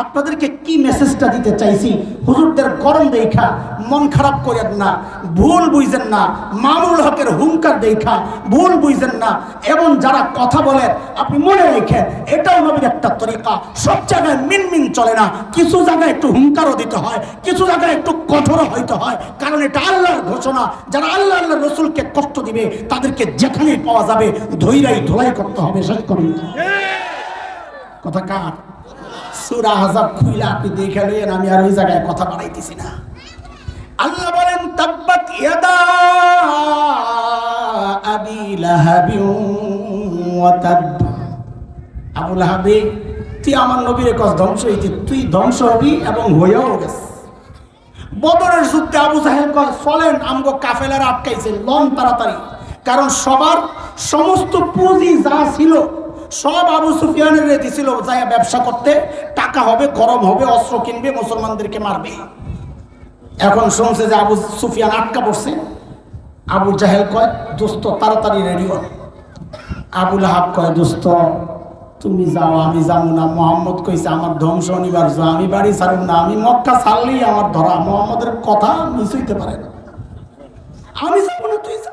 আপনাদেরকে কি মেসেজটা দিতে চাইছি, হুজুরদের গরম দেখা মন খারাপ করেন না, ভুল বুঝেন না। মামুল হকের হুঙ্কার দেখা ভুল বুঝেন না। এবং যারা কথা বলেন আপনি মনে রেখেন, এটাও নবীর একটা তরিকা। সব জায়গায় মিনমিন চলে না, কিছু জায়গায় একটু হুঙ্কারও দিতে হয়, কিছু জায়গায় একটু কঠোরও হইতে হয়, কারণ এটা আল্লাহর ঘোষণা। যারা আল্লাহ আল্লাহ রসুলকে কষ্ট দিবে তাদেরকে যেখানেই পাওয়া যাবে ধৈরাই ধোলাই করতে হবে। শেষ করুন কথা কার? সূরা আহজাব খুইলা আপনি দেখে লইয়েন, আমি আর ওই জায়গায় কথা বাড়াইতেছি না। আল্লাহ বলেন তাব্বাত ইয়াদা আবি লাহাবিন ওয়া তাব। আবু লাহাবে, তুই আমার নবীর কাছে ধ্বংস হইতে, তুই ধ্বংস হবি এবং হয়েও গেছে। বদরের যুদ্ধে আবু জাহেল কয় চলেন, আমগো কাফেলার আটকাইছে, লন তাড়াতাড়ি। কারণ সবার সমস্ত পুঁজি যা ছিল সব আবু সুফিয়ানের রেডি ছিল, যায় ব্যবসা করতে, টাকা হবে, গরম হবে, অস্ত্র কিনবে, মুসলমানদেরকে মারবে। এখন শুনছে যে আবু সুফিয়ান আটকা পড়ছে। আবু জাহেল কয় দোস্ত তাড়াতাড়ি রেডি হন। আবু লাহাব কয় দোস্ত তুমি যাও, আমি যাবো না। মোহাম্মদ কইছে আমার ধ্বংস অনিবার্য, আমি বাড়ি ছাড়ুন না। আমি মক্কা ছাড়লেই আমার ধরা, মোহাম্মদের কথা মিস হইতে পারে না। আমি যাবো না, তুই যা।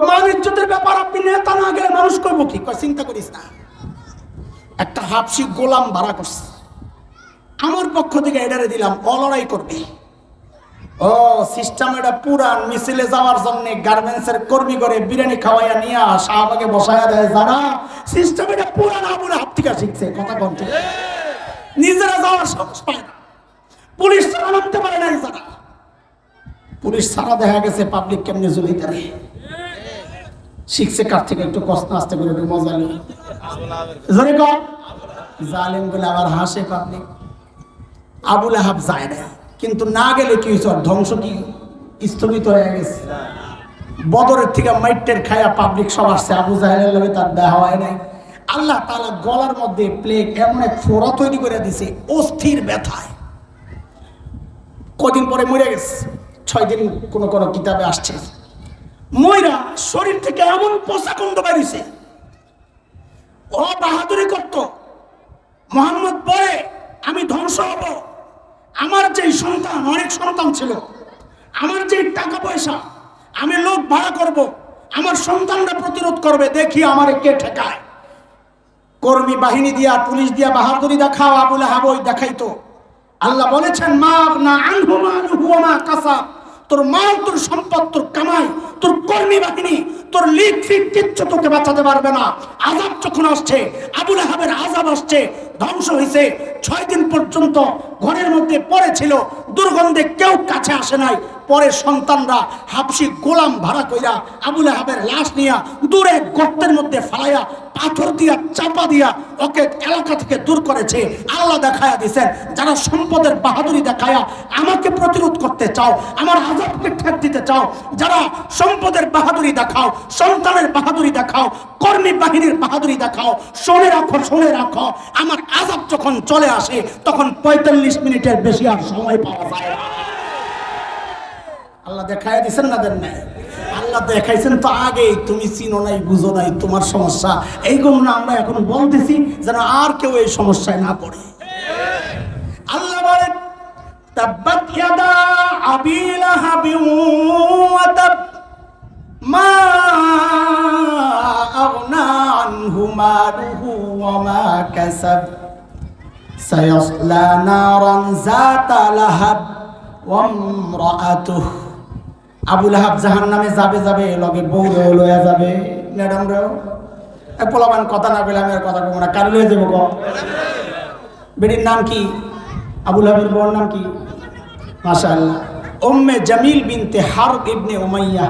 মান ইজ্জতের ব্যাপার, আপনি নেতা না গেলে মানুষ করবো কি? চিন্তা করিস না। একটা হাবশি গোলাম ভাড়া করছে, আমার পক্ষ থেকে এডারে দিলাম, অলড়াই করবে। ও সিস্টেম এটা পুরান, মিছিলে যাওয়ার জন্য গার্মেন্টসের কর্মী করে বিরিয়ানি খাওয়াইয়া নিয়ে শাহবাগে বসাইয়া দেয় যারা, সিস্টেম এটা পুরান আবুল হাত থেকে শিখছে। কথা বলছে নিজেরা যাওয়ার সাহস পায় না, পুলিশ ছাড়া নামতে পারে না। যারা পুলিশ ছাড়া দেখা গেছে পাবলিক কেমনে জুলিতে রে শিখছে কার থেকে। একটু কষ্ট আস্তে করে একটু মজা নেই জোরে কম জালেম বলে আবার হাসে পাবলিক। আবুল আহাব যায় না, কিন্তু না গেলে কি হয়েছে, ধ্বংস কি স্থগিত হয়ে গেছে। বদরের থেকে মাইটের খায়া পাবলিক সব আসছে, আবু জাহেলের লগে তার দেখা হয় নাই। আল্লাহ তাআলা গলার মধ্যে প্লেগ এমন এক ফোড়া তৈরি করে দিছে, অস্থির ব্যথায় কদিন পরে মরে গেছে। 6 দিন কোন কোন কিতাবে আসছে। ময়রা শরীর থেকে এমন পচা গন্ধ বেরিয়েছে। ও বাহাদুরি করত, মোহাম্মদ পরে আমি ধ্বংস হব। আমার যে সন্তান, অনেক সন্তান ছিল, আমার যে টাকা পয়সা, আমি লোক ভাড়া করব, আমার সন্তানরা প্রতিরোধ করবে, দেখি আমার কে ঠেকায়। কর্মী বাহিনী দিয়া, পুলিশ দিয়া বাহাদুরি দেখাও। আবুল আহাব ওই দেখাইতো। আল্লাহ বলেছেন মা না আনহু মালুহু ওয়া মা কাসাব, তোর মাল, তোর সম্পদ, তোর কামাই, তোর কর্মী বাহিনী, তোর লিগ ফিট কিচ্ছু তোকে বাঁচাতে পারবে না। আযাব যখন আসছে, আবুল আহাবের আযাব আসছে, ধ্বংস হয়েছে। 6 দিন পর্যন্ত ঘরের মধ্যে পড়েছিল, দুর্গন্ধে কেউ কাছে আসে নাই। পরে সন্তানরা হাবশি গোলাম ভাড়া কইরা আবুল আহাবের লাশ নিয়া দূরে গর্তের মধ্যে ফালাইয়া পাথর দিয়া চাপা দিয়া ওকে এলাকা থেকে দূর করেছে। আল্লাহ দেখায়া দিয়েছেন, যারা সম্পদের বাহাদুরি দেখায়া আমাকে প্রতিরোধ করতে চাও, আমার আযাবকে ঠেক দিতে চাও, যারা সম্পদের বাহাদুরি দেখাও, সন্তানের বাহাদুরি দেখাও, কর্মী বাহিনীর বাহাদুরি দেখাও, শুনে রাখো, শুনে রাখো, আমার আযাব যখন চলে আসে তখন 45 মিনিটের বেশি আর সময় পাওয়া যায় না। আল্লাহ দেখায় দিচ্ছেন না, দেন নাই? আল্লাহ দেখাইছেন তো আগেই, তুমি চিনো নাই, বুঝো নাই, তোমার সমস্যা। এইগুলো না আমরা এখন বলতেছি যেন আর কেউ এই সমস্যায় না পড়ে। আল্লাহ বলেন তাব্বাত ইয়াদা আবি লাহাবিন ওয়া তাব মা আগনা আনহু মালুহু ওয়া মা কাসাব সায়াসলা নারান যাতা লাহাব ওয়া ইমরাআতুহু। আবুল আহাব জাহান্নামে যাবে, যাবে লগে বউ লইয়া যাবে। ম্যাডাম রেও পোলাবান কথা না বলে আমি আর কথা কব না, কার লইয়া যাবো? বেটির নাম কি? আবুল আহাবের বউর নাম কি? মাশাআল্লাহ, উম্মে জামিল বিনতে হারব ইবনে উমাইয়া।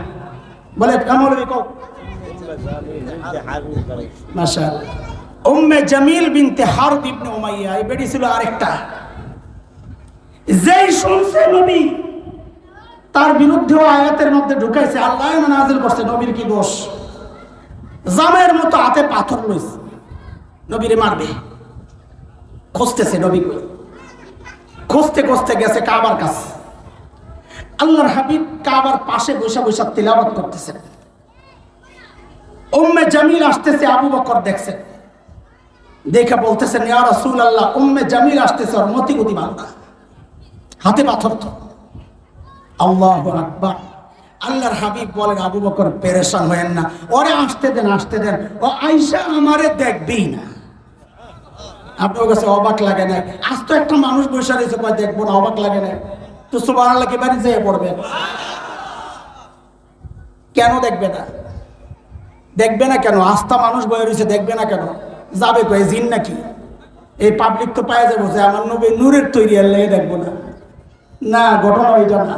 বলে কেমন কও? মাশাআল্লাহ, উম্মে জামিল বিনতে হারব ইবনে উমাইয়া। এই বেটি ছিল আরেকটা, যেই শুনছে নবী তার বিরুদ্ধেও আয়াতের মধ্যে ঢুকাইছে। আল্লাহ নাযিল করছে নবীর কি দোষ। জামের মতো হাতে পাথর লইছে, নবীরে মারবে, খুঁজতেছে নবী কই। খুঁজতে খুঁজতে গেছে কাবার কাছে। আল্লাহর হাবিব কাবার পাশে বসে বসে তিলাওয়াত করতেছেন। উম্মে জামিল আসতেছে, আবু বকর দেখছেন, দেখে বলতেছেন ইয়া রাসূলুল্লাহ, উম্মে জামিল আসতেছে, ওর মতি গতি ভালো না, হাতে পাথর তো। আল্লাহু আকবার। আল্লাহর হাবিব বলেন, আবু বকর পেরেশান হয়েন না, ওরে আসতে দেন, আসতে দেন, ও আয়েশা আমারে দেখবেই না। আপনার কাছে অবাক লাগে না? আজ তো একটা মানুষ বসে রয়েছে, কয় দেখবো না, অবাক লাগে না? তো সুবহানাল্লাহ কি বাড়ি যেয়ে পড়বে? কেন দেখবে না? দেখবে না কেন? আস্থা মানুষ বয়ে রয়েছে, দেখবে না কেন? যাবে কয় জিন নাকি? এই পাবলিক তো পায়ে যাবো যে আমার নবী নূরের তৈরি, আল্লাহ দেখবো না। না, ঘটনা ওইটা না।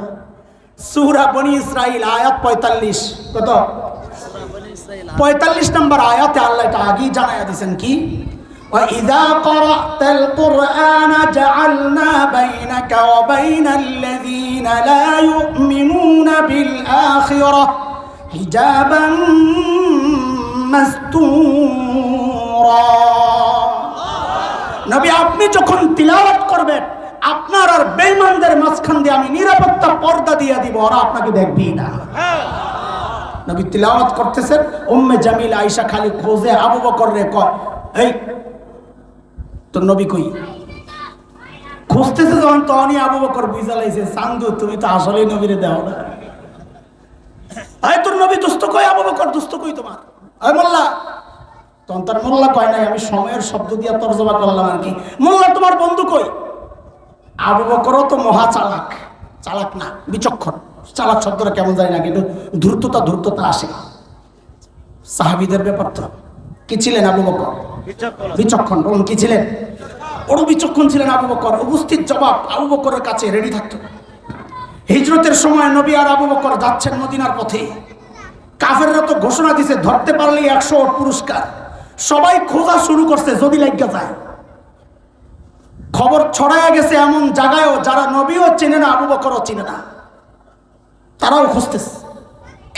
সূরা বনি ইসরাইল আয়াত 45, কত? 45 নম্বর আয়াতে আল্লাহ এটা আগেই জানায়া দিয়েছেন কি, وَإِذَا قَرَأْتَ الْقُرْآنَ جَعَلْنَا بَيْنَكَ وَبَيْنَ الَّذِينَ لَا يُؤْمِنُونَ بِالْآخِرَةِ حِجَابًا مَسْتُورًا। নবী আপনি যখন তিলাওয়াত করবেন, আপনার আর বেঈমানদের মাঝখান দিয়ে আমি নিরাপত্তা পর্দা দিয়ে দিব, ওরা আপনাকে দেখবেই না। নবী তিলাওয়াত করতেছেন, উম্মে জামিল আয়েশা খালি খোঁজে আবু বকর রে, কয় এই তোর নবী কই? খুঁজতেছে যখন, তখনই আবু বকর বুঝা লাইছে, চান্দু তুমি তো আসলেই নবীরে দেও না। তোর নবী দোস্ত কই? আবু বকর দোস্ত কই তোমার? মোল্লা। তখন তার মোল্লা কয় নাই, আমি সময়ের শব্দ দিয়া তর্জমা করলাম আর কি। মোল্লা তোমার বন্ধু কই? আবু বকরও তো মহা চালাক, চালাক না বিচক্ষণ। চালাক শব্দটা কেমন যায় না, কিন্তু ধূর্ততা আসে। সাহাবীদের ব্যাপার তো। কি ছিলেন আবু বকর? বিচক্ষণ। বলুন কি ছিলেন? বড় বিচক্ষণ ছিলেন আবু বকর। উপস্থিত জবাব আবু বকরের কাছে রেডি থাকতো। হিজরতের সময় নবী আর আবু বকর যাচ্ছেন মদিনার পথে। কাফেররা তো ঘোষণা দিছে, ধরতে পারলে 100 পুরস্কার। সবাই খোঁজা শুরু করছে, যদি লাগিয়া যায়। খবর ছড়ায় গেছে এমন জায়গায়ও যারা নবীও চেনে না, আবু বকরও চেনে না, তারাও খুঁজতেছে।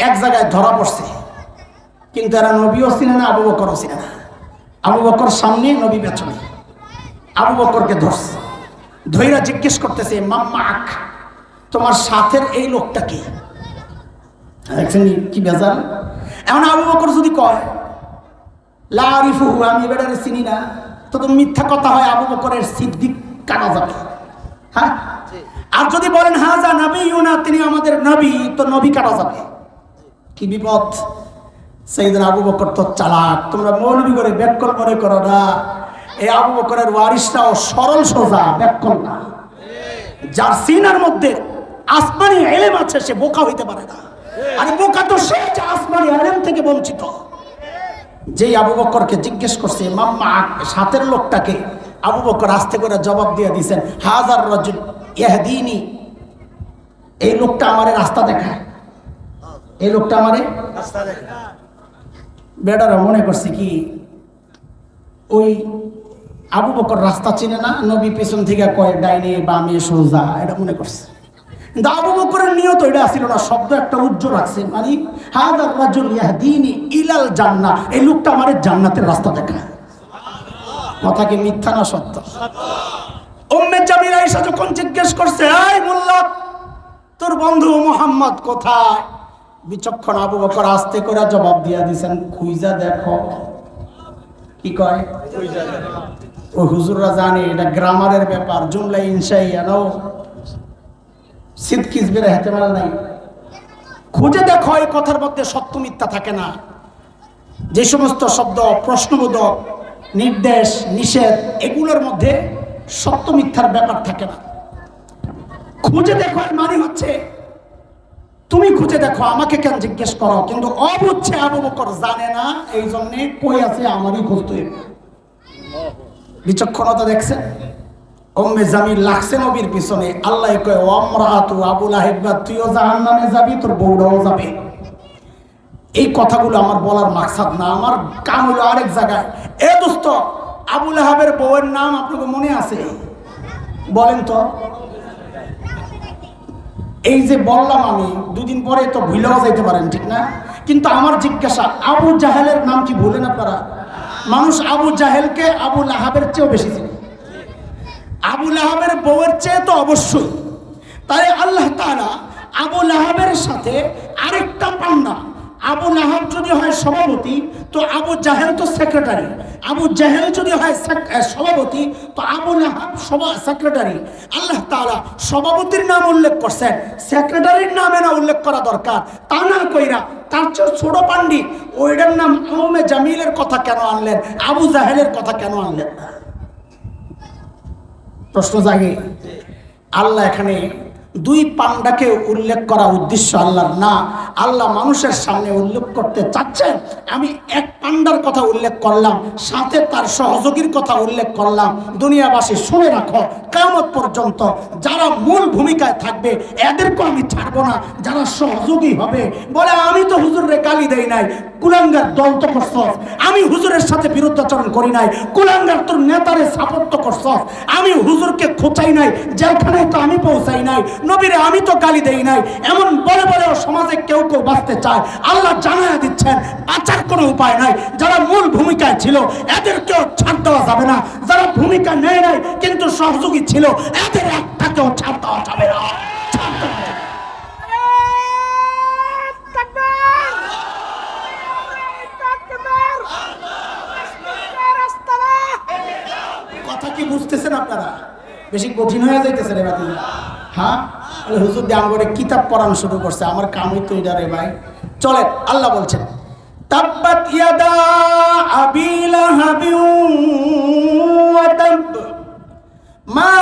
এক জায়গায় ধরা পড়ছে, কিন্তু এরা নবীও চিনে না, আবু বকরও চিনে না। আবু বকর সামনে, নবী পেছনে। আবু বকরকে ধরছে, ধৈরা জিজ্ঞেস করতেছে, মাম্মাক, তোমার সাথের এই লোকটা কি? দেখছেন কি বেজাল? এখন আবু বকর যদি কয় লা আরিফুহু, আমি বেটারে চিনি না, তো মিথ্যা কথা হয়, আবু বকরের সিদ্দিক কাটা যাবে। হ্যাঁ, আর যদি বলেন হাজা নবিয়ুনা, তিনি আমাদের নবী, তো নবী কাটা যাবে। কি বিপদ! সাইয়েদনা আবু বকর তো চালাক। তোমরা মৌলবি করে ব্যাককল মনে করো না, এই আবু বকরের ওয়ারিসটাও সরল সোজা, ব্যাককল না। যার সিনার মধ্যে আসমানি ইলম আছে, সে বোকা হইতে পারে না। আর বোকা তো সে যে আসমানি ইলম থেকে বঞ্চিত। যেই আবু বকরকে জিজ্ঞেস করছে মাম্মা সাথের লোকটাকে, আবু বকর আস্তে করে জবাব দিয়ে দিয়েছেন, হাজার রাজুল ইয়াহদিনি, এই লোকটা আমারে রাস্তা দেখায়, এই লোকটা আমারে রাস্তা দেখায়। বেটারা মনে করছে কি ওই আবু বকর রাস্তা চিনে না, নবী পেছন থেকে কয় ডাইনে বামে সোজা, এটা মনে করছে। কিন্তু আবু বকরের নিয়ত এটা ছিল না, শব্দ একটা উজ্জ্বল রাখছে, মানে হাযার রাজুল ইয়াহদিনি ইলাল জান্নাহ, এই লোকটা আমারে জান্নাতের রাস্তা দেখায়। কথা কি মিথ্যা না সত্য? উম্মে জামিল আয়েশা যখন জিজ্ঞেস করছে, এই মোল্লা, তোর বন্ধু মুহাম্মদ কোথায়? বিচক্ষণ আবু বকর আস্তে করে জবাব দিয়া দিয়েছেন, খুঁজা দেখো। কি কয়? ও হুজুররা জানে এটা গ্রামারের ব্যাপার, জুমলা ইনশাইয়া নাও, সিদকিস বের ইহতিমাল নাই। খুঁজে দেখো, এই কথার মধ্যে সত্য মিথ্যা থাকে না। যে সমস্ত শব্দ প্রশ্নবোধক, নির্দেশ, নিষেধ, এগুলোর মধ্যে সত্য মিথ্যার ব্যাপার থাকে না। খুঁজে দেখো এর মানে হচ্ছে তুমি খুঁজে দেখো, আমাকে কেন জিজ্ঞেস করো? কিন্তু অবুঝছে আবু বকর জানে না, এই জন্য কই আছে আমারই খুঁজতে হবে। বিচক্ষণতা দেখছেন? উম্মে জামিল লাগছে নবীর পিছনে। আল্লাহ কয় ওয়ামরাতু আবু লাহাব, তুইও জাহান্নামে যাবি, তোর বউরাও যাবে। এই কথাগুলো আমার বলার মাকসাদ না, আমার কাম হলো আরেক জায়গায়। এ দোস্ত, আবু লাহাবের বউয়ের নাম আপনাকে মনে আছে? বলেন তো। এই যে বললাম আমি, দুদিন পরে তো ভুলেও যাইতে পারেন, ঠিক না? কিন্তু আমার জিজ্ঞাসা, আবু জাহেলের নাম কি ভুলেন আপনারা? মানুষ আবু জাহেলকে আবু লাহাবের চেয়েও বেশি চিনে, আবু লাহাবের বউয়ের চেয়ে তো অবশ্যই। তাই আল্লাহ তাআলা আবু লাহাবের সাথে আরেকটা পান্ডা, আবু লাহাব যদি হয় সভাপতি তো আবু জাহেল তো সেক্রেটারি, আবু জাহেল যদি হয় সভাপতি তো আবু লাহাব সেক্রেটারি। আল্লাহ তাআলা সভাপতির নাম উল্লেখ করছেন, সেক্রেটারির নামে না উল্লেখ করা দরকার, তা না কইরা তার চেয়ে ছোট পান্ডি ওইটার নাম কওমে জামিলের কথা কেন আনলেন, আবু জাহেলের কথা কেন আনলেন? প্রশ্ন জাগে। আল্লাহ এখানে দুই পান্ডাকে উল্লেখ করা উদ্দেশ্য আল্লাহর না, আল্লাহ মানুষের সামনে উল্লেখ করতে চাচ্ছেন আমি এক পান্ডার কথা উল্লেখ করলাম, সাথে তার সহযোগীর কথা উল্লেখ করলাম। দুনিয়াবাসী শুনে রাখো, কিয়ামত পর্যন্ত যারা মূল ভূমিকায় থাকবে এদেরকে আমি ছাড়বো না, যারা সহযোগী হবে বলে আমি তো হুজুরে গালি দেই নাই, কুলাঙ্গার দল তো করছস, আমি হুজুরের সাথে বিরুদ্ধাচরণ করি নাই, কুলাঙ্গার তোর নেতারে সাপোর্ট তো করছস, আমি হুজুরকে খোঁচাই নাই, যেখানে তো আমি পৌঁছাই নাই, নবীরে আমি তো গালি দেই নাই, এমন বলে বলেও সমাজে কেউ কেউ বাঁচতে চায়। আল্লাহ জানায়া দিচ্ছেন বাঁচার কোনো উপায় নাই। যারা মূল ভূমিকায় ছিল এদেরকেও ছাড় দেওয়া যাবে না, যারা ভূমিকা নেয় নাই কিন্তু সহযোগী ছিল এদের একটাকেও ছাড় দেওয়া যাবে না। কথা কি বুঝতেছেন আপনারা? বেশি কঠিন হয়ে যাইতেছে রে বাতি। হ্যাঁ, হুজুর দিয়ে আমার কিতাব পড়ানো শুরু করছে, আমার কামই তো এটা রে ভাই। চলেন, আল্লাহ বলছেন তাব্বাত ইয়াদা আবি লাহাবি ওয়া তাব মা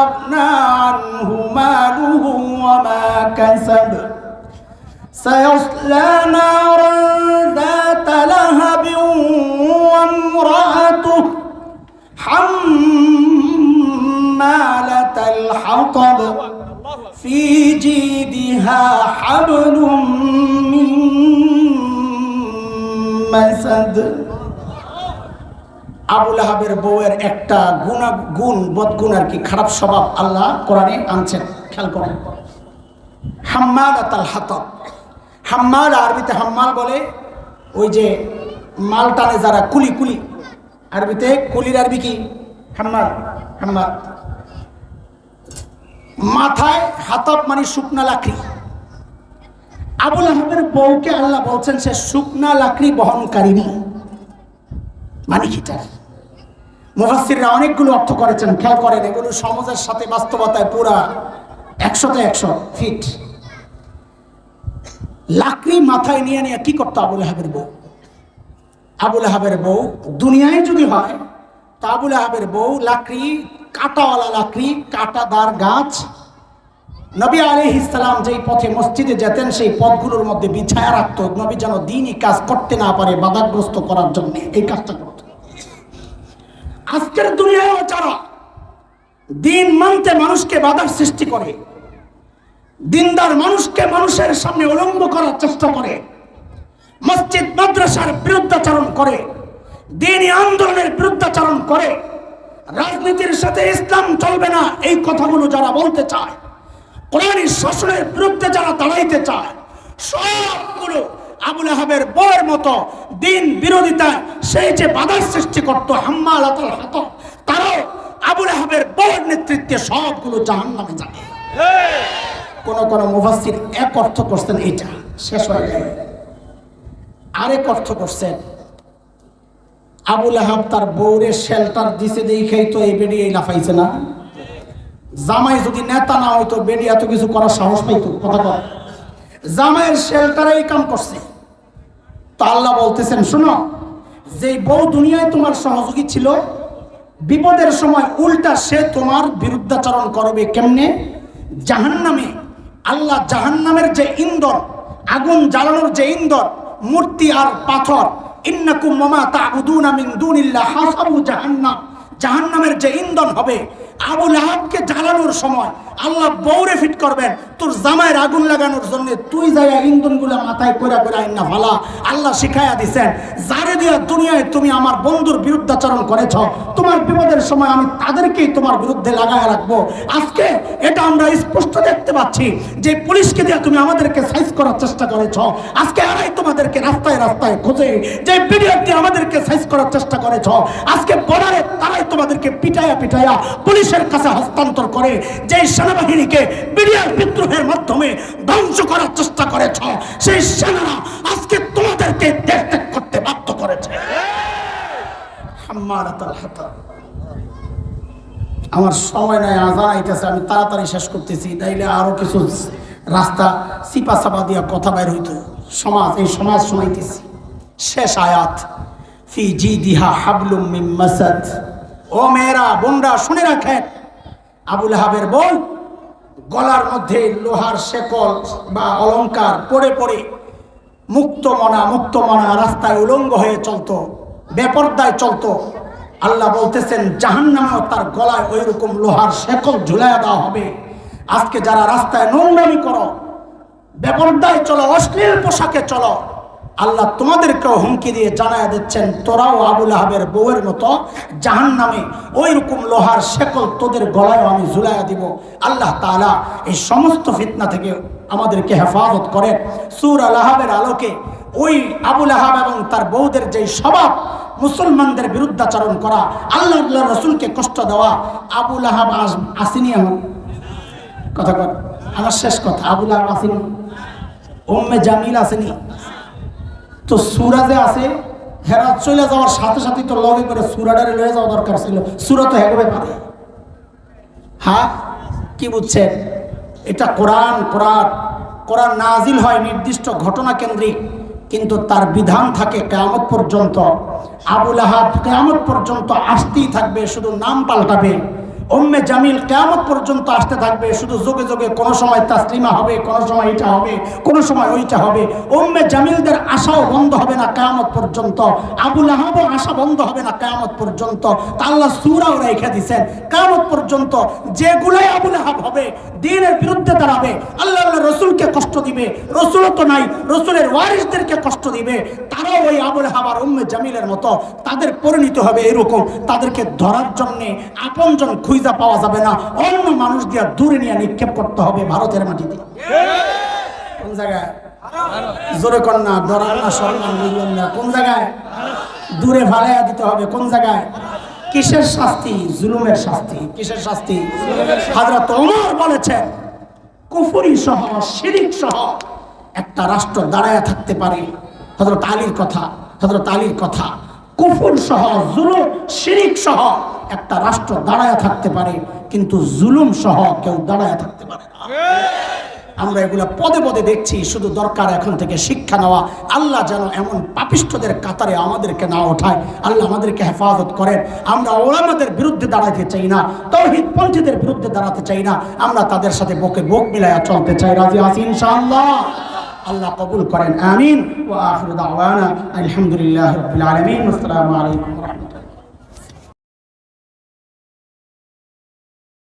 আগনা আনহু মালুহু ওয়া মা কাসাব সায়াসলা নারান যাতা লাহাবি ওয়া ইমরাতুহু হাম্মালাতাল হাতাব ফি জিদিহা হাবলুম মিন মাসাদ। আবু লাহাবের বউয়ের একটা বদগুণ আর কি, খারাপ স্বভাব আল্লাহ কোরআনে আনছেন, খেয়াল করেন। হাম্মালাতাল হাতাব, হাম্মাল আরবিতে হাম্মাল বলে ওই যে মাল টানে যারা, কুলি, কুলি আরবিতে কুলির আরবি কি? হাম্মাল। হাম্মাল মাথায় হাতাব মানে শুকনা লাকড়ি। আবু লাহাবের বউকে আল্লাহ বলছেন সে শুকনা লাকড়ি বহনকারিনী, মানে কি? তার মুফাসসিররা অনেকগুলো অর্থ করেছেন, খেয়াল করেন, এগুলো সমাজের সাথে বাস্তবতায় পুরা 100তে 100 ফিট। লাকড়ি মাথায় নিয়ে নিয়ে কি করতো আবু লাহাবের বউ? আবু লাহাবের বউ দুনিয়ায় যদি হয় তা আবু লাহাবের বউ লাকড়ি, কাঁটাওয়ালা লাকড়ি, কাঁটাদার গাছ, নবী আলাইহিস সালাম যেই পথে মসজিদে যেতেন সেই পথগুলোর মধ্যে বিছায়া রাখতো, নবী যেন দিনই কাজ করতে না পারে বাধাগ্রস্ত করার জন্য এই কাজটা করত। আজকের দুনিয়ায় যারা দিন মানতে মানুষকে বাধার সৃষ্টি করে, দিনদার মানুষকে মানুষের সামনে উলঙ্গ করার চেষ্টা করে, মসজিদ মাদ্রাসার বিরুদ্ধাচরণ করে, দ্বীনি আন্দোলনের বিরুদ্ধাচরণ করে, রাজনীতির সাথে ইসলাম চলবে না এই কথাগুলো যারা বলতে চায়, কোরআনী শাসনের বিরুদ্ধে যারা দাঁড়াইতে চায়, সবগুলো আবু লাহাবের বউয়ের মতো দিন বিরোধিতায় সেই যে বাধার সৃষ্টি করতো হাম্মালাতুল হাতাব, তারাও আবু লাহাবের বউয়ের নেতৃত্বে সবগুলো জাহান্নামে যাবে। কোন কোন মুফাসসির এক অর্থ করছেন এটা, শেষ হয়ে যায়। আরেক অর্থ করছেন আবু লাহাব তার বউরে শেল্টার দিছে দেখেই তো এই বেডি এই লাফাইছে না। জামাই যদি নেতা না হইতো বেডি এত কিছু করার সাহস পাইতো? কথা কর, জামাইয়ের শেল্টারে এই কাম করছে। তো আল্লাহ বলতেছেন শোনো, যে বউ দুনিয়ায় তোমার সহযোগী ছিল, বিপদের সময় উল্টা সে তোমার বিরুদ্ধাচরণ করবে। কেমনে? জাহান্নামে। আল্লাহ জাহান্নামের যে ইন্ধন, আগুন জ্বালানোর যে ইন্ধন, মূর্তি আর পাথর, ইন্নাকুম ওয়া তা'বুদুনা মিন দুনিল্লাহ হাসাবু জাহান্নাম, জাহান্নামের যে ইন্ধন হবে, আবু লাহাবকে জ্বালানোর সময় আল্লাহ বউরে ফিট করবেন তোর জামাইয়ের আগুন লাগানোর জন্য। তুই যাইয়া ইন্ধনগুলো মাথায় কইরা কইরা আইনা ফালা। আল্লাহ শিখাইয়া দিছেন যারে দিয়া দুনিয়ায় তুমি আমার বন্ধুর বিরুদ্ধাচরণ করেছ, তোমার বিপদের সময় আমি তাদেরকেই তোমার বিরুদ্ধে লাগায় রাখবো। আজকে এটা আমরা স্পষ্ট দেখতে পাচ্ছি যে পুলিশকে দিয়ে তুমি আমাদেরকে সাইজ করার চেষ্টা করেছ, আজকে এরাই তোমাদেরকে রাস্তায় রাস্তায় খোঁজে, যে বিডিআর দিয়ে আমাদেরকে সাইজ করার চেষ্টা করেছ, আজকে বর্ডারে তারাই তোমার আমাদেরকে পিটায়া পিটায়া পুলিশের কাছে হস্তান্তর করে, যে সেনাবাহিনীকে বিডিআর বিদ্রোহের মাধ্যমে ধ্বংস করার চেষ্টা করেছ, সেই সেনারা আজকে তোমাদেরকে দেশ ত্যাগ করতে বাধ্য করেছে। আমার সময় নাই, আজান আইতেছে, আমি তাড়াতাড়ি শেষ করতেছি, তাইলে আরো কিছু রাস্তা চিপা চাপা দিয়া কথা বাইর হইতো। এই সমাজ শোনাইতেছি। শেষ আয়াত, ফি জিদিহা হাবলুম মিন মাসাদ। ও মেয়েরা, বোনরা, শুনে রাখেন, আবু লাহাবের বোন গলার মধ্যে লোহার শেকল বা অলংকার পরে পরে মুক্ত মনা রাস্তায় উলঙ্গ হয়ে চলতো, বেপরদায় চলতো। আল্লাহ বলতেছেন জাহান্নামেও তার গলায় ওই রকম লোহার শেকল ঝুলাইয়া দেওয়া হবে। আজকে যারা রাস্তায় নোংরামি করো, বেপরদায় চলো, অশ্লীল পোশাকে চলো, আল্লাহ তোমাদেরকেও হুমকি দিয়ে জানায়া দিচ্ছেন তোরাও আবু লাহাবের বউয়ের মতো জাহান্নামে ওই রকম লোহার শেকল তোদের গলায় আমি ঝুলাইয়া দিব। আল্লাহ তাআলা এই সমস্ত ফিতনা থেকে আমাদেরকে হেফাজত করেন। সূরা লাহাবের আলোকে ওই আবু লাহাব এবং তার বউদের যেই স্বভাব, মুসলমানদের বিরুদ্ধাচরণ করা, আল্লাহ রসুলকে কষ্ট দেওয়া, আবু লাহাব আসেনি। এমন কথা কর, আমার শেষ কথা, আবু লাহাব আসেনি, উম্মে জামিল আসেনি। তো সূরা যে আছে, হেরাত চলে যাওয়ার সাথে সাথে তো লগে করে সূরাটারে লয়ে যাওয়া দরকার ছিল। সূরা তো হেগবে পারে। হ্যাঁ, কি বুঝছেন? এটা কোরআন নাজিল হয় নির্দিষ্ট ঘটনা কেন্দ্রিক, কিন্তু তার বিধান থাকে কিয়ামত পর্যন্ত। আবু লাহাব কিয়ামত পর্যন্ত আসতেই থাকবে, শুধু নাম পাল্টাবে। উম্মে জামিল কিয়ামত পর্যন্ত আসতে থাকবে, শুধু যোগে যোগে কোনো সময় তাসলিমা হবে, কোনো সময় এটা হবে, কোনো সময় ওইটা হবে। উম্মে জামিলদের আশাও বন্ধ হবে না কিয়ামত পর্যন্ত, আবু লাহাবও আশা বন্ধ হবে না কিয়ামত পর্যন্ত। তা আল্লাহ সূরাও রেখে দিয়েছেন কিয়ামত পর্যন্ত যেগুলাই আবু লাহাব হবে, দ্বীনের বিরুদ্ধে দাঁড়াবে, আল্লাহ রসুলকে কষ্ট দিবে, রসুলও তো নাই, রসুলের ওয়ারিসদেরকে কষ্ট দিবে, তারাও ওই আবু লাহাব আর উম্মে জামিলের মতো তাদের পরিণত হবে এরকম। তাদেরকে ধরার জন্যে আপনজন খুঁজা পাওয়া যাবে না, অন্য মানুষ দিয়া দূরে নিয়ে নিক্ষেপ করতে হবে ভারতের মাটিতে। কোন জায়গায়? জোরে কন্যা, ডরার না, সম্মান বুঝলেন না, কোন জায়গায়? দূরে ভালাইয়া দিতে হবে। কোন জায়গায়? কিসের শাস্তি? জুলুমের শাস্তি। কিসের শাস্তি? হযরত ওমর বলেছেন কুফরি সহ, শিরিক সহ একটা রাষ্ট্র দাঁড়ায়া থাকতে পারে। হযরত আলীর কথা, কুফর সহ, জুলুম, শিরিক সহ একটা রাষ্ট্র দাঁড়ায়া থাকতে পারে, কিন্তু জুলুম সহ কেউ দাঁড়ায়া থাকতে পারে না। আমরা এগুলা পদে পদে দেখছি, শুধু দরকার এখন থেকে শিক্ষা নেওয়া। আল্লাহ যেন এমন পাপিষ্ঠদের কাতারে আমাদেরকে না ওঠায়। আল্লাহ আমাদেরকে হেফাজত করেন। আমরা ওলামাদের বিরুদ্ধে দাঁড়াতে চাই না, তাওহীদপন্থীদের বিরুদ্ধে দাঁড়াতে চাই না, আমরা তাদের সাথে বুকে বুক মিলাইয়া চলতে চাই। রাজি আছি ইনশাআল্লাহ? আল্লাহ কবুল করেন, আমিন। ওয়া আখিরু দাওয়ানা আলহামদুলিল্লাহি রাব্বিল আলামিন। আসসালামু আলাইকুম ওয়া রাহমাতুল্লাহ।